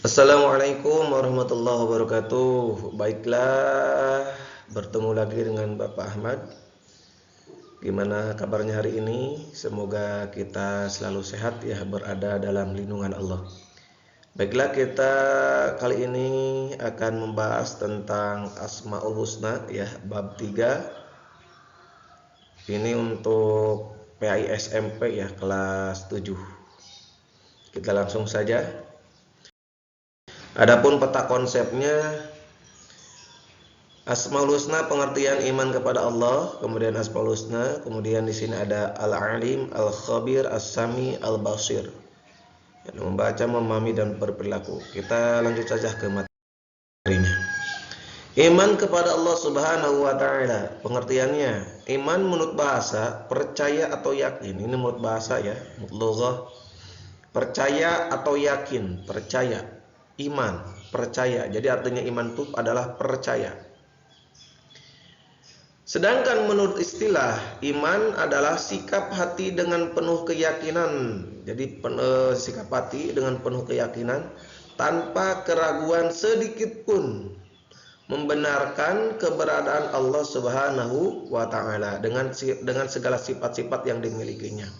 Assalamualaikum warahmatullahi wabarakatuh. Baiklah, bertemu lagi dengan Bapak Ahmad. Gimana kabarnya hari ini? Semoga kita selalu sehat ya, berada dalam lindungan Allah. Baiklah, kita kali ini akan membahas tentang Asmaul Husna ya, bab 3. Ini untuk PAI SMP ya, kelas 7. Kita langsung saja. Adapun peta konsepnya, Asmaul Husna pengertian iman kepada Allah, kemudian Asmaul Husna, kemudian di sini ada Al-Alim, Al-Khabir, As-Sami, Al-Basir. Yang membaca, memahami dan berperilaku. Kita lanjut saja ke materinya. Iman kepada Allah Subhanahu wa taala. Pengertiannya, iman menurut bahasa percaya atau yakin. Ini menurut bahasa ya, mutlugah. Percaya atau yakin, percaya. Iman, percaya. Jadi artinya iman itu adalah percaya. Sedangkan menurut istilah, iman adalah sikap hati dengan penuh keyakinan. Jadi sikap hati dengan penuh keyakinan tanpa keraguan sedikit pun membenarkan keberadaan Allah Subhanahu wa taala dengan segala sifat-sifat yang dimilikinya.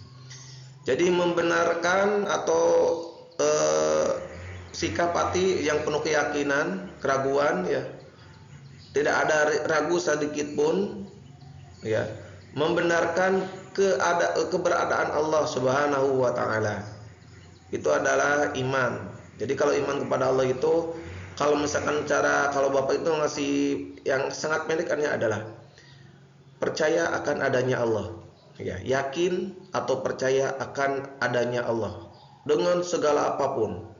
Jadi membenarkan atau sikap hati yang penuh keyakinan, keraguan ya. Tidak ada ragu sedikit pun ya, membenarkan keberadaan Allah Subhanahu wa taala. Itu adalah iman. Jadi kalau iman kepada Allah itu, kalau misalkan kalau Bapak itu ngasih yang sangat pendekannya adalah percaya akan adanya Allah. Ya, yakin atau percaya akan adanya Allah dengan segala apapun.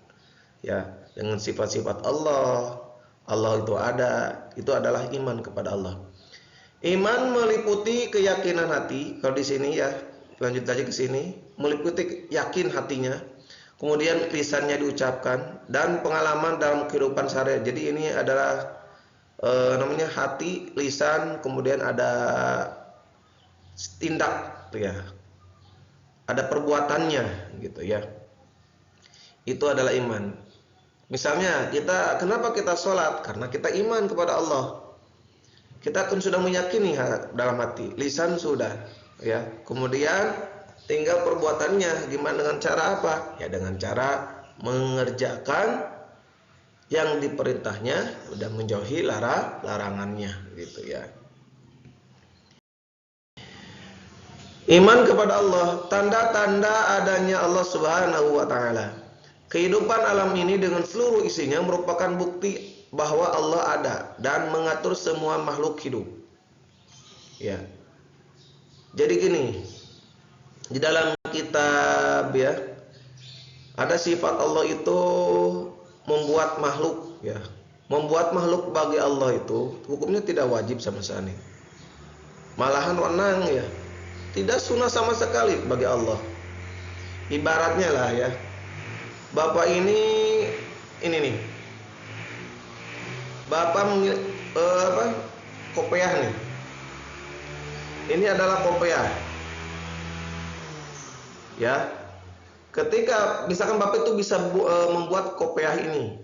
Ya, dengan sifat-sifat Allah, Allah itu ada, itu adalah iman kepada Allah. Iman meliputi keyakinan hati. Kalau di sini ya, lanjut aja ke sini, meliputi yakin hatinya, kemudian lisannya diucapkan dan pengalaman dalam kehidupan sehari. Jadi ini adalah namanya hati, lisan, kemudian ada tindak ya. Ada perbuatannya gitu ya. Itu adalah iman. Misalnya kenapa kita sholat? Karena kita iman kepada Allah. Kita kan sudah meyakini dalam hati, lisan sudah, ya. Kemudian tinggal perbuatannya, gimana, dengan cara apa? Ya dengan cara mengerjakan yang diperintahnya dan menjauhi larangannya, gitu ya. Iman kepada Allah, tanda-tanda adanya Allah Subhanahu wa taala. Kehidupan alam ini dengan seluruh isinya merupakan bukti bahwa Allah ada dan mengatur semua makhluk hidup. Ya. Jadi gini, di dalam kitab ya, ada sifat Allah itu membuat makhluk ya. Membuat makhluk bagi Allah itu hukumnya tidak wajib sama sekali. Malahan wenang ya. Tidak sunnah sama sekali bagi Allah. Ibaratnya lah ya, Bapak ini nih. Bapak kopiah nih. Ini adalah kopiah. Ya. Ketika misalkan Bapak itu bisa membuat kopiah ini.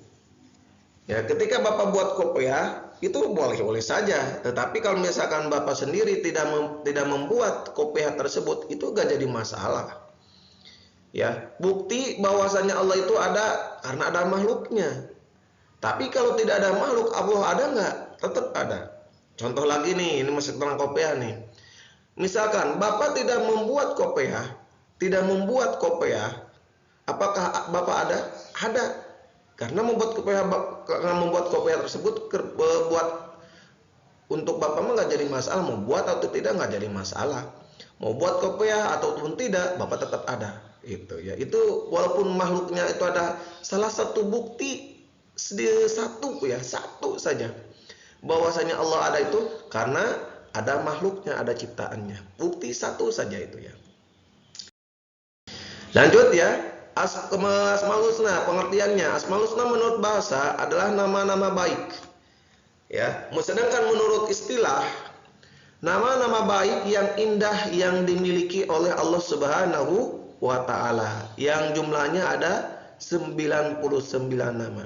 Ya, ketika Bapak buat kopiah itu boleh-boleh saja. Tetapi kalau misalkan Bapak sendiri tidak membuat kopiah tersebut, itu gak jadi masalah. Ya, bukti bahwasanya Allah itu ada karena ada makhluknya. Tapi kalau tidak ada makhluk, Allah ada nggak? Tetap ada. Contoh lagi nih, ini masih tentang kopiah nih. Misalkan Bapak tidak membuat kopiah, apakah Bapak ada? Ada. Karena membuat kopiah tersebut buat untuk Bapak mah nggak jadi masalah. Membuat atau tidak nggak jadi masalah. Mau buat kopiah ataupun tidak, Bapak tetap ada. Itu ya. Itu walaupun makhluknya itu ada, salah satu bukti satu saja bahwasanya Allah ada itu karena ada makhluknya, ada ciptaannya. Bukti satu saja itu ya. Lanjut ya. Asmaul Husna pengertiannya, Asmaul Husna menurut bahasa adalah nama-nama baik. Ya, sedangkan menurut istilah, nama-nama baik yang indah yang dimiliki oleh Allah Subhanahu wa taala, yang jumlahnya ada 99 nama.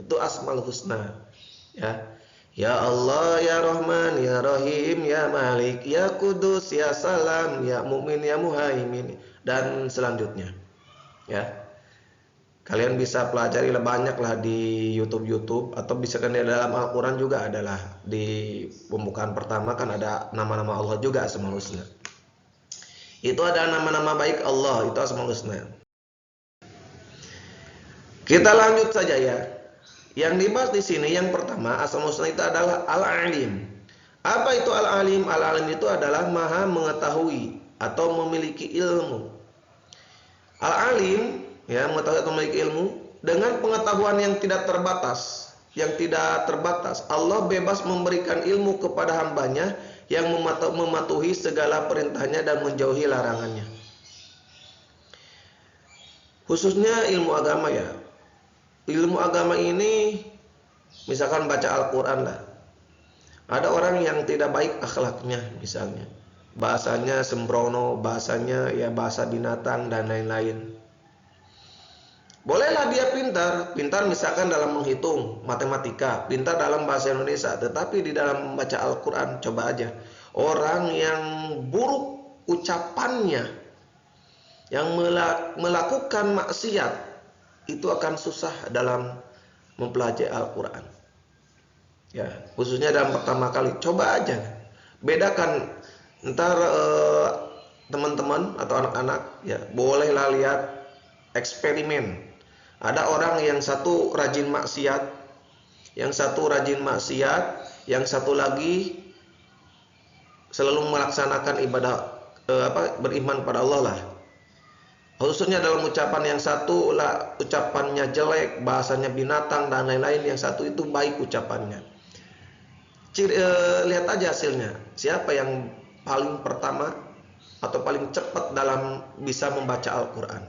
Itu Asmaul Husna. Ya. Ya Allah, ya Rahman, ya Rahim, ya Malik, ya Kudus, ya Salam, ya Mu'min, ya Muhaimin, dan selanjutnya. Ya. Kalian bisa pelajari banyaklah di YouTube atau bisa kan di dalam Al-Qur'an juga adalah di pembukaan pertama kan ada nama-nama Allah juga Asmaul Husna. Itu ada nama-nama baik Allah, itu Asmaul Husna. Kita lanjut saja ya. Yang dibahas di sini yang pertama Asmaul Husna itu adalah Al-Alim. Apa itu Al-Alim? Al-Alim itu adalah Maha mengetahui atau memiliki ilmu. Al-Alim ya, mengetahui atau memiliki ilmu dengan pengetahuan yang tidak terbatas. Allah bebas memberikan ilmu kepada hambanya yang mematuhi segala perintahnya dan menjauhi larangannya. Khususnya ilmu agama ya. Ilmu agama ini misalkan baca Al-Quran lah. Ada orang yang tidak baik akhlaknya misalnya. Bahasanya sembrono, bahasanya ya bahasa binatang dan lain-lain. Bolehlah dia pintar misalkan dalam menghitung matematika, pintar dalam bahasa Indonesia, tetapi di dalam membaca Al-Quran coba aja. Orang yang buruk ucapannya, yang melakukan maksiat, itu akan susah dalam mempelajari Al-Quran. Ya, khususnya dalam pertama kali, coba aja bedakan ntar teman-teman atau anak-anak ya bolehlah lihat eksperimen. Ada orang yang satu rajin maksiat, yang satu lagi selalu melaksanakan ibadah beriman pada Allah lah. Khususnya dalam ucapan, yang satu lah ucapannya jelek, bahasanya binatang dan lain-lain, yang satu itu baik ucapannya. Lihat aja hasilnya. Siapa yang paling pertama atau paling cepat dalam bisa membaca Al-Quran?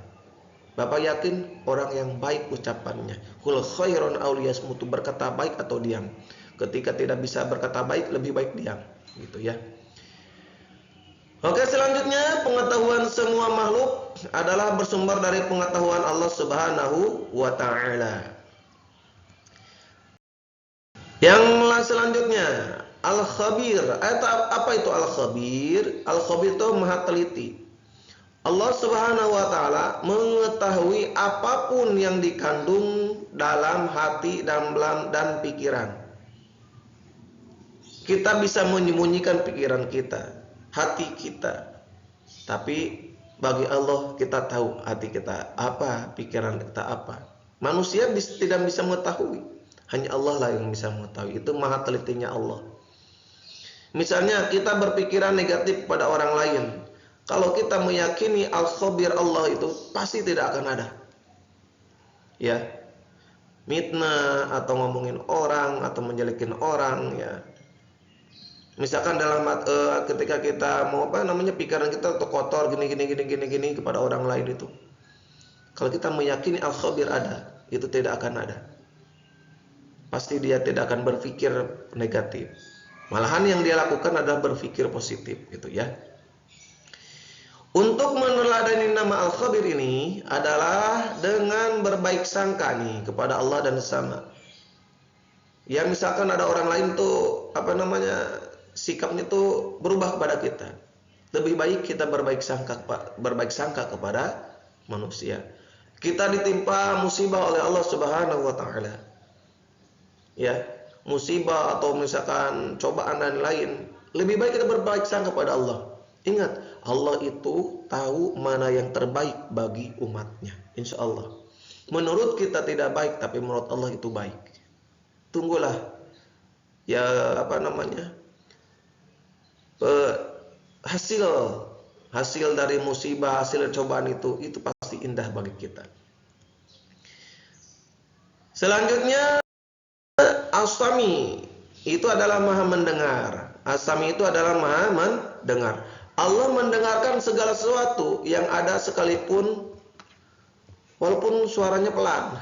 Bapak yakin orang yang baik ucapannya. Kul khairun auliyasmutu, berkata baik atau diam. Ketika tidak bisa berkata baik, lebih baik diam. Gitu ya. Oke, selanjutnya pengetahuan semua makhluk adalah bersumber dari pengetahuan Allah Subhanahu wa taala. Yang selanjutnya Al-Khabir. Apa itu Al-Khabir? Al-Khabir itu Maha teliti. Allah Subhanahu wa taala mengetahui apapun yang dikandung dalam hati dan pikiran. Kita bisa menyembunyikan pikiran kita, hati kita. Tapi bagi Allah kita tahu hati kita apa, pikiran kita apa. Manusia tidak bisa mengetahui. Hanya Allah lah yang bisa mengetahui. Itu maha telitinya Allah. Misalnya kita berpikiran negatif pada orang lain. Kalau kita meyakini Al-Khabir Allah itu pasti tidak akan ada. Ya. Mitnah atau ngomongin orang atau menjelekin orang ya. Misalkan dalam ketika kita mau pikiran kita tuh kotor gini kepada orang lain itu. Kalau kita meyakini Al-Khabir ada, itu tidak akan ada. Pasti dia tidak akan berpikir negatif. Malahan yang dia lakukan adalah berpikir positif gitu ya. Untuk meneladani nama Al-Khabir ini adalah dengan berbaik sangka nih kepada Allah dan sesama. Ya misalkan ada orang lain tuh sikapnya tuh berubah kepada kita. Lebih baik kita berbaik sangka kepada manusia. Kita ditimpa musibah oleh Allah Subhanahu wa taala. Ya, musibah atau misalkan cobaan dan lain, lebih baik kita berbaik sangka kepada Allah. Ingat, Allah itu tahu mana yang terbaik bagi umatnya. Insya Allah. Menurut kita tidak baik, tapi menurut Allah itu baik. Tunggulah. Ya hasil dari musibah, hasil cobaan itu pasti indah bagi kita. Selanjutnya As-Sami itu adalah maha mendengar. As-Sami itu adalah maha mendengar. Allah mendengarkan segala sesuatu yang ada sekalipun walaupun suaranya pelan.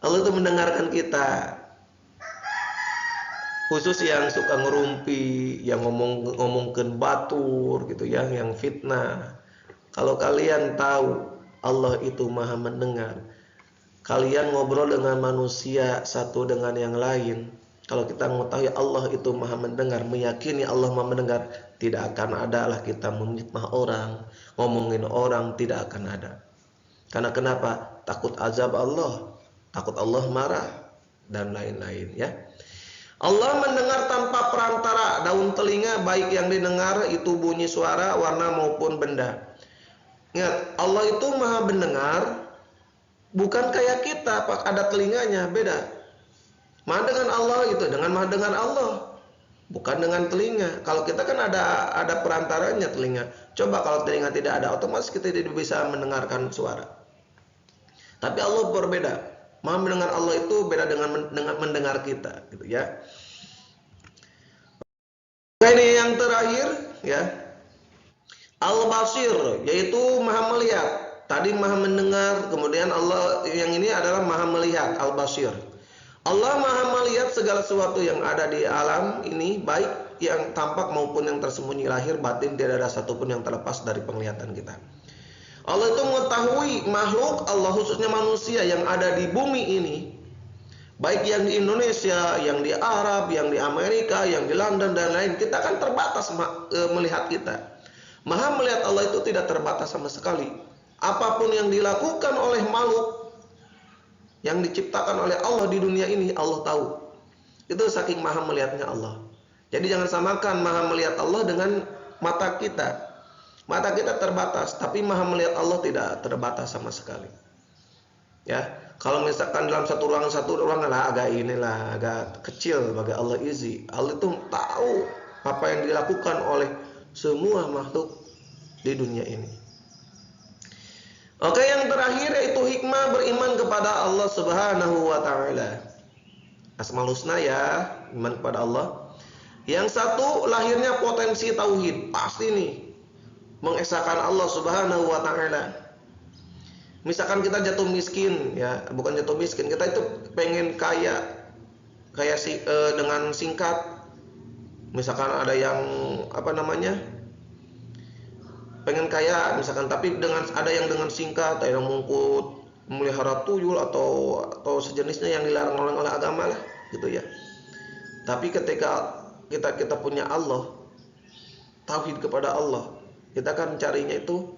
Allah itu mendengarkan kita. Khusus yang suka ngerumpi, yang ngomongkeun batur gitu ya, yang fitnah. Kalau kalian tahu Allah itu maha mendengar, kalian ngobrol dengan manusia satu dengan yang lain, kalau kita mengetahui Allah itu maha mendengar, meyakini Allah maha mendengar, tidak akan ada lah kita memfitnah orang, ngomongin orang, tidak akan ada. Karena kenapa? Takut azab Allah, takut Allah marah, dan lain-lain ya. Allah mendengar tanpa perantara, daun telinga baik yang didengar itu bunyi suara, warna maupun benda. Ingat, Allah itu maha mendengar, bukan kayak kita, ada telinganya, beda. Maha dengan Allah itu, dengan maha dengan Allah, bukan dengan telinga. Kalau kita kan ada perantaranya telinga. Coba kalau telinga tidak ada, otomatis kita tidak bisa mendengarkan suara. Tapi Allah berbeda. Maha mendengar Allah itu beda dengan mendengar kita, gitu ya. Ini yang terakhir ya, Al-Basir, yaitu maha melihat. Tadi maha mendengar, kemudian Allah yang ini adalah maha melihat, Al-Basir. Allah maha melihat segala sesuatu yang ada di alam ini, baik yang tampak maupun yang tersembunyi, lahir batin, tidak ada satupun yang terlepas dari penglihatan kita. Allah itu mengetahui makhluk Allah, khususnya manusia yang ada di bumi ini, baik yang di Indonesia, yang di Arab, yang di Amerika, yang di London dan lain. Kita kan terbatas melihat kita. Maha melihat Allah itu tidak terbatas sama sekali. Apapun yang dilakukan oleh makhluk yang diciptakan oleh Allah di dunia ini, Allah tahu. Itu saking maha melihatnya Allah. Jadi jangan samakan maha melihat Allah dengan mata kita. Mata kita terbatas, tapi maha melihat Allah tidak terbatas sama sekali. Ya, kalau misalkan dalam satu ruangan lah agak kecil bagi Allah easy. Allah itu tahu apa yang dilakukan oleh semua makhluk di dunia ini. Oke, yang terakhir yaitu hikmah beriman kepada Allah Subhanahu wa taala. Asmaul Husna ya, iman kepada Allah. Yang satu, lahirnya potensi tauhid, pasti nih mengesahkan Allah Subhanahu wa taala. Misalkan kita jatuh miskin ya, bukan jatuh miskin, kita itu pengen kaya dengan singkat. Misalkan ada yang pengen kaya misalkan, tapi ada yang dengan singkat, ada yang mengikut memelihara tuyul atau sejenisnya yang dilarang oleh agama lah, gitu ya. Tapi ketika kita punya Allah, tauhid kepada Allah, kita kan carinya itu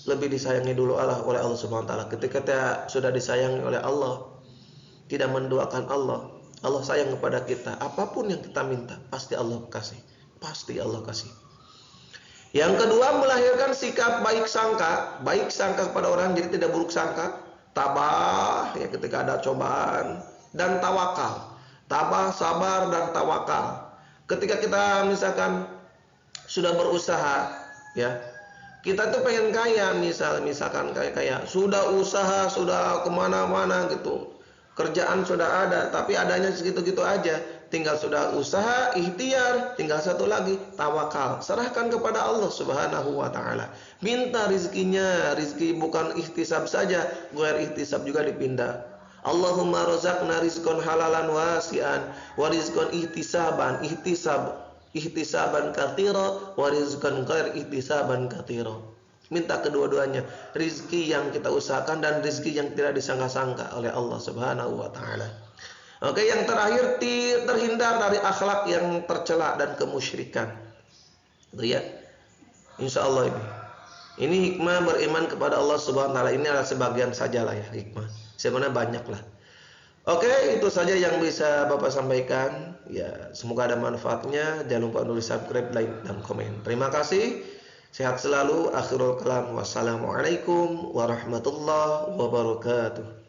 lebih disayangi dulu oleh Allah Subhanahu wa taala. Ketika kita sudah disayangi oleh Allah, tidak mendoakan Allah, Allah sayang kepada kita, apapun yang kita minta pasti Allah kasih. Pasti Allah kasih. Yang kedua, melahirkan sikap baik sangka kepada orang, jadi tidak buruk sangka, tabah ya ketika ada cobaan, dan tawakal. Tabah, sabar dan tawakal. Ketika kita misalkan sudah berusaha ya, kita tuh pengen kaya, misalkan kayak sudah usaha, sudah kemana-mana gitu, kerjaan sudah ada, tapi adanya segitu-gitu aja. Tinggal sudah usaha, ikhtiar, tinggal satu lagi, tawakal. Serahkan kepada Allah Subhanahu wa taala. Minta rizkinya, rizki bukan ikhtisab saja, ghair ikhtisab juga dipindah. Allahumma razaqna rizqan halalan wasi'an wa rizqan ihtisaban katsira wa rizqan ghair ihtisaban katsira. Minta kedua-duanya, rizki yang kita usahakan dan rizki yang tidak disangka-sangka oleh Allah Subhanahu wa taala. Oke, yang terakhir, terhindar dari akhlak yang tercela dan kemusyrikan. Itu ya. Insyaallah ini hikmah beriman kepada Allah Subhanahu wa taala. Ini adalah sebagian sajalah ya hikmah. Sebenarnya banyaklah. Oke, itu saja yang bisa Bapak sampaikan. Ya, semoga ada manfaatnya. Jangan lupa nulis subscribe, like dan komen. Terima kasih. Sehat selalu. Akhirul kalam. Wassalamualaikum warahmatullahi wabarakatuh.